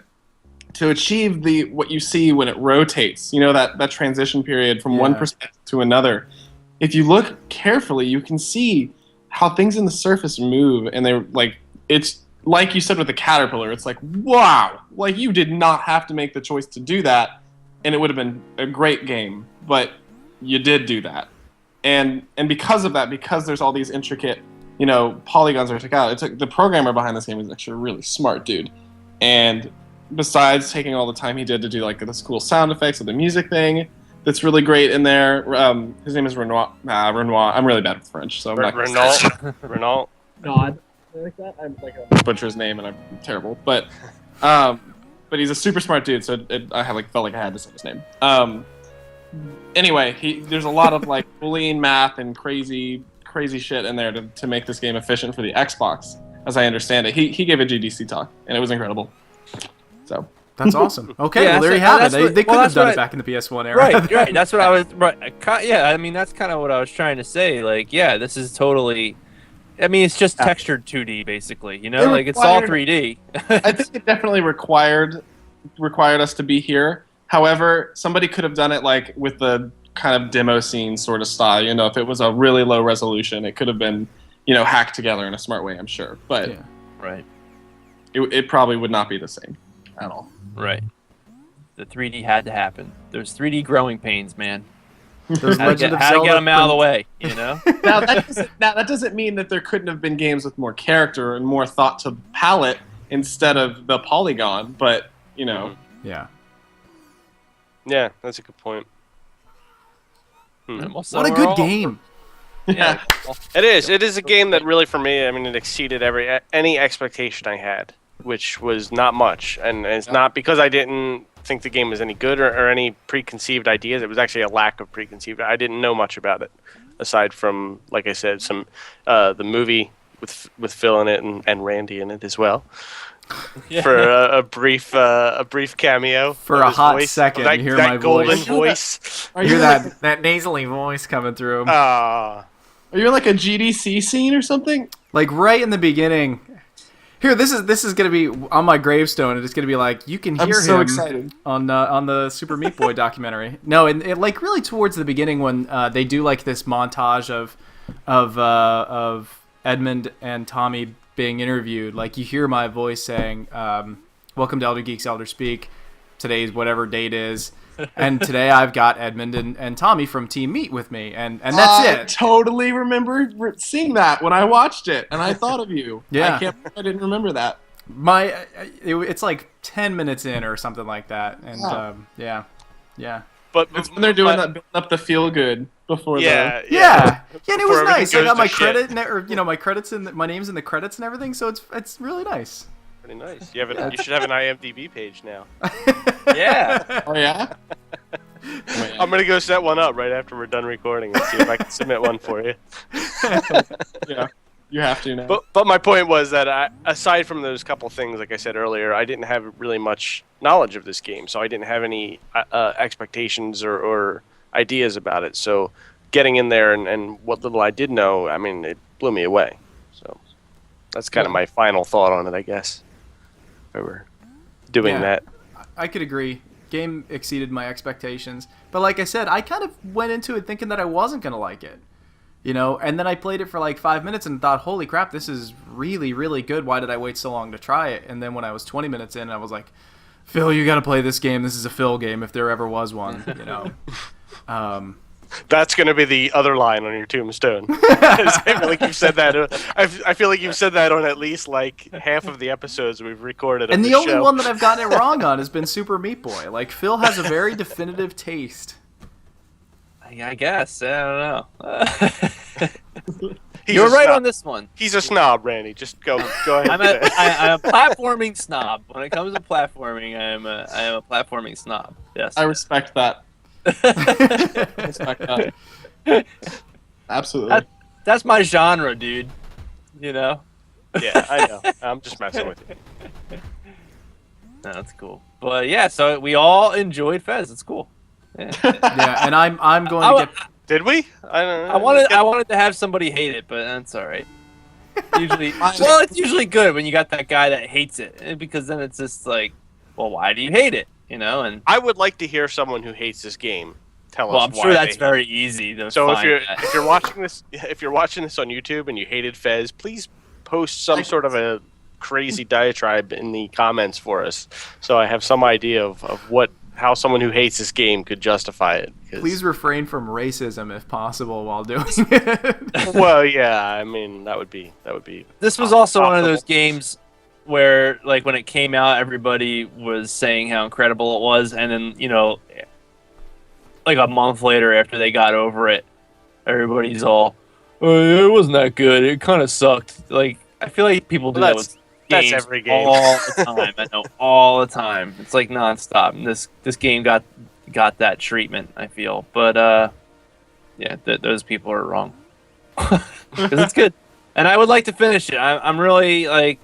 To achieve what you see when it rotates, that transition period from one perspective to another, if you look carefully, you can see how things in the surface move, and it's like you said with the caterpillar. It's like, wow, you did not have to make the choice to do that, and it would have been a great game, but you did do that, and because of that, because there's all these intricate, polygons are took out. It's the programmer behind this game is actually a really smart dude, and. Besides taking all the time he did to do this cool sound effects of the music thing, that's really great in there. His name is Renoir. Renoir. I'm really bad with French, so I'm not. Renault. God, like that. I'm a butcher his name, and I'm terrible. But he's a super smart dude, so I felt like I had to say his name. Anyway, there's a lot of Boolean math and crazy shit in there to make this game efficient for the Xbox, as I understand it. He gave a GDC talk, and it was incredible. So that's awesome. Okay, well there you have it. They could have done it back in the PS1 era. Right. That's what I was. Right. Yeah, I mean that's kind of what I was trying to say. This is totally. I mean, it's just textured 2D basically. It's all 3D. I think it definitely required us to be here. However, somebody could have done it with the kind of demo scene sort of style. If it was a really low resolution, it could have been hacked together in a smart way. I'm sure, but it probably would not be the same. At all. Right. The 3D had to happen. There's 3D growing pains, man. How to get them out of the way, Now that doesn't mean that there couldn't have been games with more character and more thought to palette instead of the polygon, but Yeah. Yeah, that's a good point. What a good game. Yeah. It is. It is a game that really, for me, I mean, it exceeded any expectation I had. Which was not much, and it's not because I didn't think the game was any good or any preconceived ideas. It was actually a lack of preconceived. I didn't know much about it, aside from, like I said, some the movie with Phil in it and Randy in it as well, for a brief cameo for a hot second. You hear my golden voice. You hear that nasally voice coming through. Are you in a GDC scene or something? Right in the beginning. Here, this is gonna be on my gravestone, and it's gonna be you can hear him excited. on the Super Meat Boy documentary. No, and it really towards the beginning when they do this montage of Edmund and Tommy being interviewed. You hear my voice saying, "Welcome to Elder Geeks Elder Speak. Today's whatever date is." And today I've got Edmund and Tommy from Team Meat with me, and that's it. I totally remember seeing that when I watched it, and I thought of you. Yeah. I didn't remember that. It's 10 minutes in or something like that, and yeah. Yeah. But it's when they're doing that, building up the feel good before. Yeah, and it was nice. I got my credit, my credits and my name's in the credits and everything, so it's really nice. Pretty nice. You should have an IMDb page now. Yeah. Oh yeah. I'm gonna go set one up right after we're done recording and see if I can submit one for you. Yeah, you have to now. But my point was that aside from those couple things, like I said earlier, I didn't have really much knowledge of this game, so I didn't have any expectations or ideas about it. So getting in there and what little I did know, I mean, it blew me away. So that's kind of my final thought on it, I guess. If I were doing that. I could agree. Game exceeded my expectations. But like I said, I kind of went into it thinking that I wasn't going to like it. And then I played it for like 5 minutes and thought, holy crap, this is really, really good. Why did I wait so long to try it? And then when I was 20 minutes in, I was like, Phil, you got to play this game. This is a Phil game if there ever was one, That's going to be the other line on your tombstone. I feel like you've said that. I feel like you've said that on at least like half of the episodes we've recorded. And the only one that I've gotten it wrong on has been Super Meat Boy. Like, Phil has a very definitive taste. I guess. I don't know. You're right on this one. He's a snob, Randy. Just go ahead. I'm a platforming snob. When it comes to platforming, I am a platforming snob. Yes. I respect that. Absolutely. That's my genre, dude. Yeah, I know. I'm just messing with you. No, that's cool. But yeah, so we all enjoyed Fez. It's cool. Yeah, and I'm going to get. Did we? I don't know. I wanted to have somebody hate it, but that's all right. Usually, well, it's usually good when you got that guy that hates it, because then it's just like, well, why do you hate it? And I would like to hear someone who hates this game tell us. Well, I'm why sure that's very easy. So if you're watching this on YouTube and you hated Fez, please post some sort of a crazy diatribe in the comments for us, so I have some idea of how someone who hates this game could justify it. Please refrain from racism if possible while doing it. Well, yeah, I mean that would be. This was also one of those games where, like, when it came out, everybody was saying how incredible it was, and then like a month later, after they got over it, everybody's all, "Oh, it wasn't that good. It kind of sucked." Like, I feel like people do that with games every game all the time. I know, all the time. It's like nonstop. And this game got that treatment, I feel. But yeah, those people are wrong because it's good, and I would like to finish it. I'm really like,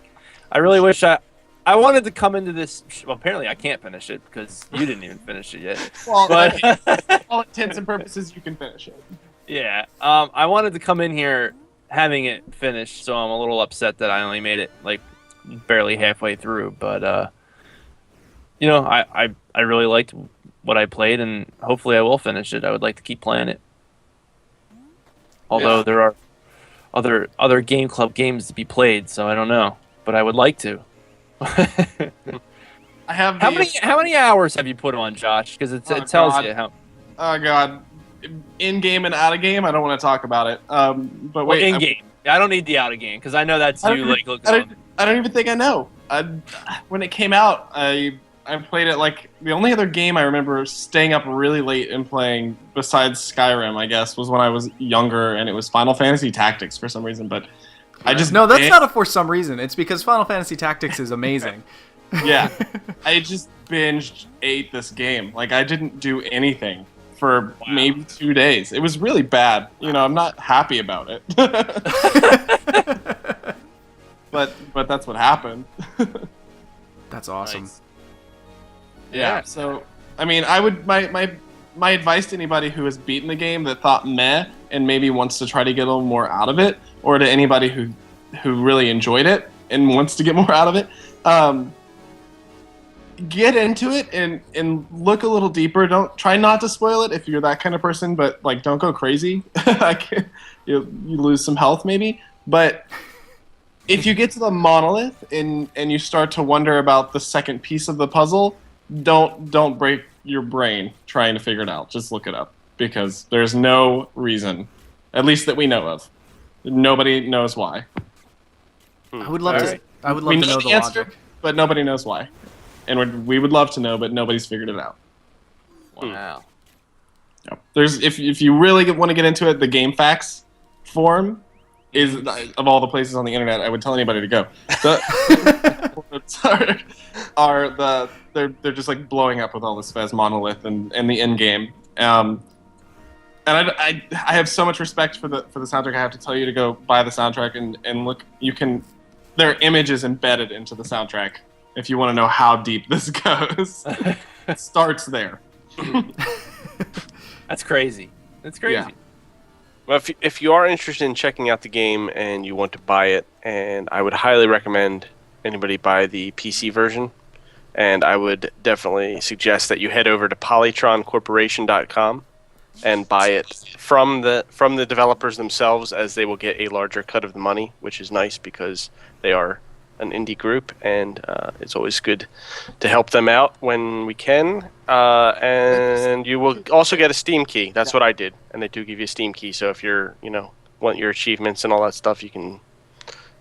I really wish I wanted to come into this. Well, apparently I can't finish it because you didn't even finish it yet. Well, but all intents and purposes, you can finish it. Yeah, I wanted to come in here having it finished, so I'm a little upset that I only made it like barely halfway through. But I really liked what I played, and hopefully I will finish it. I would like to keep playing it. Although there are other Game Club games to be played, so I don't know, but I would like to. I have how many hours have you put on, Josh? Because it tells you how. Oh God, in game and out of game. I don't want to talk about it. But wait, in game. I don't need the out of game because I know that's you. I don't even think I know. When it came out, I played it like the only other game I remember staying up really late and playing besides Skyrim, I guess, was when I was younger, and it was Final Fantasy Tactics for some reason. But I just that's not a for some reason. It's because Final Fantasy Tactics is amazing. Yeah, I just ate this game. Like, I didn't do anything for maybe 2 days. It was really bad. I'm not happy about it. But that's what happened. That's awesome. Nice. Yeah. So, I mean, I would my advice to anybody who has beaten the game that thought meh and maybe wants to try to get a little more out of it, or to anybody who really enjoyed it and wants to get more out of it, get into it and look a little deeper. Don't try not to spoil it if you're that kind of person, but like, don't go crazy. You lose some health maybe, but if you get to the monolith and you start to wonder about the second piece of the puzzle, don't break your brain trying to figure it out. Just look it up, because there's no reason, at least that we know of. Nobody knows why. I would love to know the answer, logic, but nobody knows why. And we would love to know, but nobody's figured it out. Wow. Yep. There's if you really want to get into it, the Game Facts forum is of all the places on the internet I would tell anybody to go. They're just like blowing up with all this Fez Monolith and the end game. And I have so much respect for the soundtrack. I have to tell you to go buy the soundtrack and look. There are images embedded into the soundtrack if you want to know how deep this goes. It starts there. That's crazy. That's crazy. Yeah. Well, if you are interested in checking out the game and you want to buy it, and I would highly recommend anybody buy the PC version, and I would definitely suggest that you head over to polytroncorporation.com and buy it from the developers themselves, as they will get a larger cut of the money, which is nice because they are an indie group, and it's always good to help them out when we can. And you will also get a Steam key. That's what I did, and they do give you a Steam key. So if you're, want your achievements and all that stuff, you can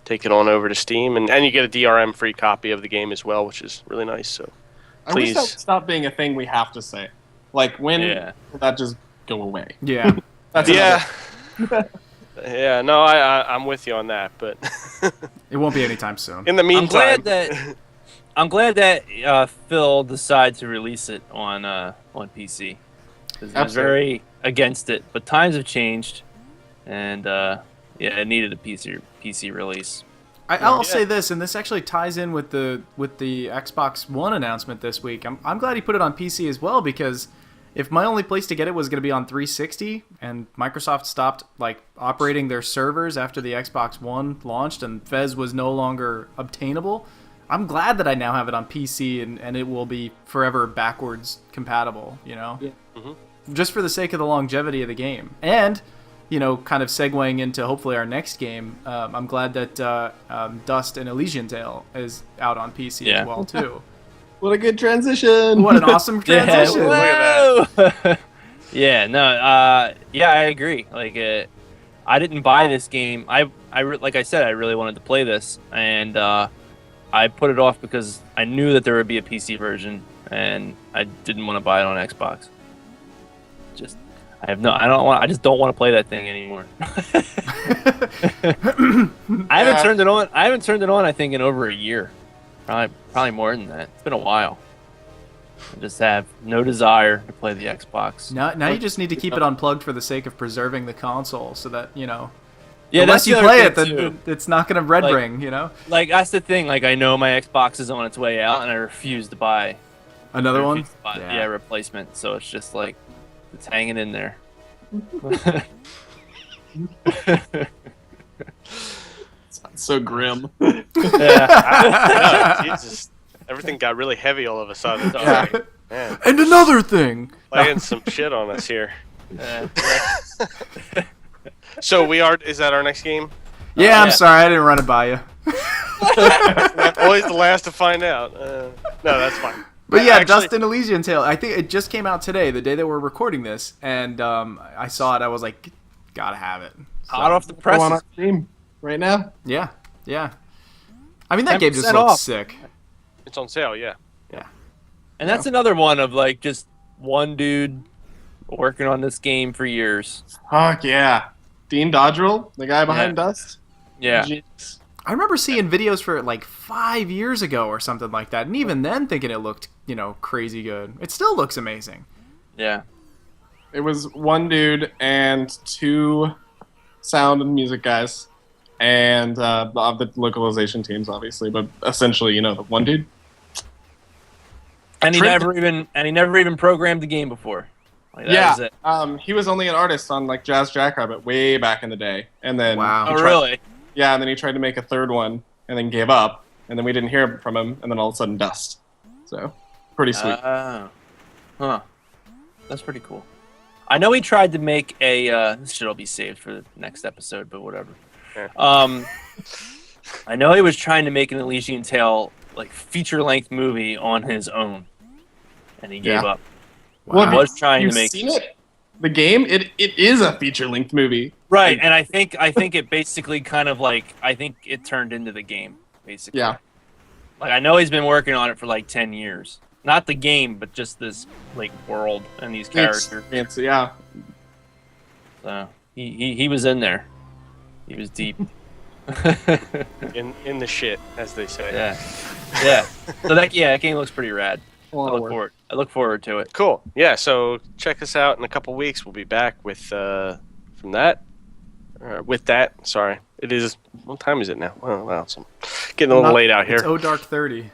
take it on over to Steam, and you get a DRM free copy of the game as well, which is really nice. So please, I wish that would stop being a thing we have to say. Like, when will that just go away? Yeah. Yeah, no, I'm with you on that, but It won't be anytime soon. in the meantime, I'm glad that Phil decided to release it on PC. Because I was very against it, but times have changed, and it needed a PC release. I'll say this, and this actually ties in with the Xbox One announcement this week. I'm glad he put it on PC as well, because if my only place to get it was going to be on 360, and Microsoft stopped operating their servers after the Xbox One launched, and Fez was no longer obtainable, I'm glad that I now have it on PC, and it will be forever backwards compatible. Yeah. Just for the sake of the longevity of the game, and kind of segueing into hopefully our next game. I'm glad that Dust and Elysian Tale is out on PC as well too. What a good transition! What an awesome transition! Look at that. I agree. I didn't buy this game. Like I said, I really wanted to play this, and I put it off because I knew that there would be a PC version, and I didn't want to buy it on Xbox. I just don't want to play that thing anymore. I haven't turned it on. I think in over a year. Probably more than that. It's been a while. I just have no desire to play the Xbox. Now you just need to keep it unplugged for the sake of preserving the console, so that Yeah, unless you play it, then it's not going to red ring. That's the thing. I know my Xbox is on its way out, and I refuse to buy another one. Replacement. So it's just it's hanging in there. So grim. Jesus, everything got really heavy all of a sudden. Man. And another thing, laying some shit on us here. So is that our next game? Yeah, I'm sorry, I didn't run it by you. Always the last to find out. No, that's fine. But yeah, Dust and Elysian Tale. I think it just came out today, the day that we're recording this, and I saw it. I was like, gotta have it. Hot off the press. On our Steam right now. Yeah. I mean, that game just looks sick. It's on sale, yeah. And that's another one of just one dude working on this game for years. Fuck yeah. Dean Dodrell, the guy behind Dust. Yeah. Jeez. I remember seeing videos for it 5 years ago or something like that, and even then thinking it looked, crazy good. It still looks amazing. Yeah. It was one dude and two sound and music guys, and the localization teams, obviously, but essentially, the one dude. And he never even programmed the game before. That was it. He was only an artist on Jazz Jackrabbit way back in the day, and then really? Yeah, and then he tried to make a third one, and then gave up, and then we didn't hear from him, and then all of a sudden, Dust. So, pretty sweet. That's pretty cool. I know he tried to make a. This should all be saved for the next episode, but whatever. Yeah. I know he was trying to make an Elysian Tale feature-length movie on his own, and he gave up. Wow. He was trying to make. Seen it? The game, it is a feature-length movie, right? And I think it basically kind of I think it turned into the game basically. Yeah. I know he's been working on it for 10 years. Not the game, but just this like world and these characters. Yeah. So he was in there. He was deep. in the shit, as they say. Yeah. So that game looks pretty rad. I look forward to it. Cool. Yeah. So check us out in a couple weeks. We'll be back with with that. Sorry, it is. What time is it now? Well, it's getting a little late out here. It's dark 30.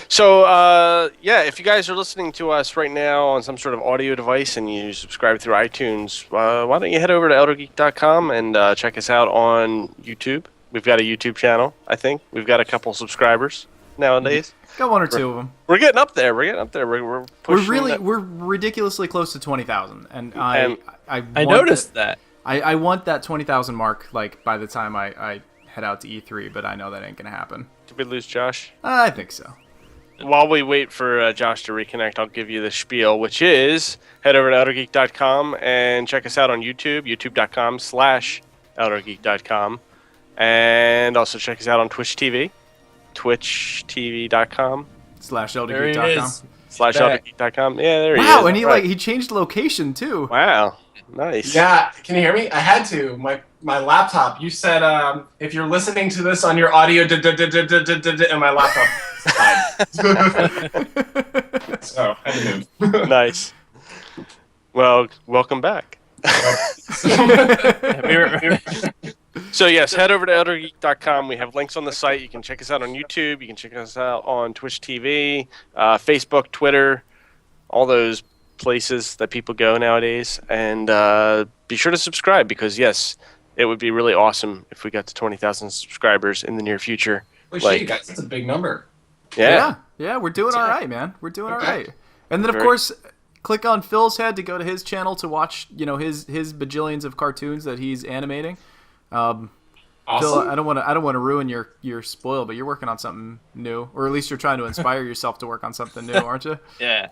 So, if you guys are listening to us right now on some sort of audio device and you subscribe through iTunes, why don't you head over to eldergeek.com and check us out on YouTube. We've got a YouTube channel, I think. We've got a couple subscribers nowadays. Got one or two of them. We're getting up there. We're pushing. We're ridiculously close to 20,000, and I noticed that. I want that 20,000 mark like by the time I head out to E3, but I know that ain't gonna happen. Did we lose Josh? I think so. While we wait for Josh to reconnect, I'll give you the spiel, which is head over to eldergeek.com and check us out on YouTube, youtube.com/eldergeek.com, and also check us out on Twitch TV, twitchtv.com /eldergeek.com. Yeah, there he is. Wow, and he changed location too. Wow, nice. Yeah, can you hear me? I had to. My laptop. You said if you're listening to this on your audio, and my laptop died. So I had to move. Nice. Well, welcome back. So yes, head over to eldergeek.com. We have links on the site. You can check us out on YouTube. You can check us out on Twitch TV, Facebook, Twitter, all those places that people go nowadays. And be sure to subscribe because, yes, it would be really awesome if we got to 20,000 subscribers in the near future. Holy shit, you guys, that's a big number. Yeah, we're doing all right, man. We're doing all right. And then, of course, click on Phil's head to go to his channel to watch, his bajillions of cartoons that he's animating. Awesome. Phil, I don't want to ruin your spoil, but you're working on something new, or at least you're trying to inspire yourself to work on something new, aren't you?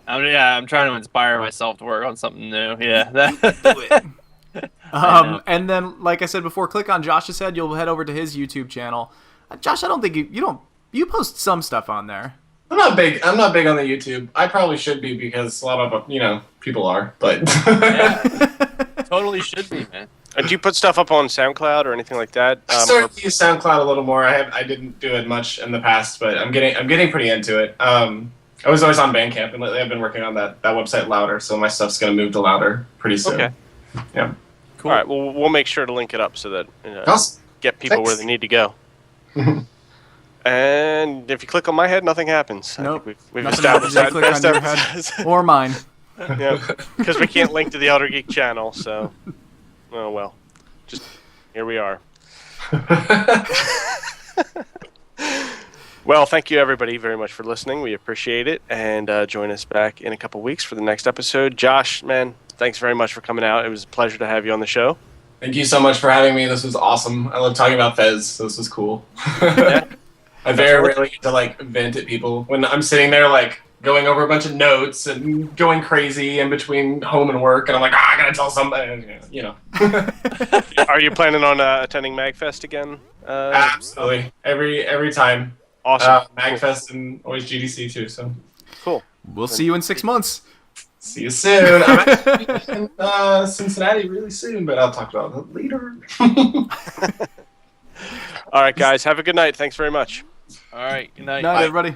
I'm trying to inspire myself to work on something new. Yeah. Do it. And then, like I said before, click on Josh's head. You'll head over to his YouTube channel. Josh, I don't think you post some stuff on there. I'm not big on the YouTube. I probably should be because a lot of people are, but Totally should be, man. Do you put stuff up on SoundCloud or anything like that? I started to use SoundCloud a little more. I didn't do it much in the past, but I'm getting pretty into it. I was always on Bandcamp, and lately I've been working on that website Louder, so my stuff's gonna move to Louder pretty soon. Okay. Yeah. Cool. All right. Well, we'll make sure to link it up so that Awesome. Get people where they need to go. And if you click on my head, nothing happens. Nope. I think we've Nothing established happens if you that. click on your head or mine. Yeah, because we can't link to the Elder Geek channel, so well, just here we are. Well, thank you everybody very much for listening. We appreciate it, and join us back in a couple weeks for the next episode. Josh, man, thanks very much for coming out. It was a pleasure to have you on the show. Thank you so much for having me. This was awesome. I love talking about Fez, so this was cool. Yeah. I very rarely get to vent at people when I'm sitting there going over a bunch of notes and going crazy in between home and work, and I'm like, I gotta tell somebody, Are you planning on attending MagFest again? Absolutely, every time. Awesome. MagFest and always GDC too. So cool. We'll see you in 6 months. See you soon. I'm actually in Cincinnati really soon, but I'll talk about it later. All right, guys. Have a good night. Thanks very much. All right. Good night. Night, everybody.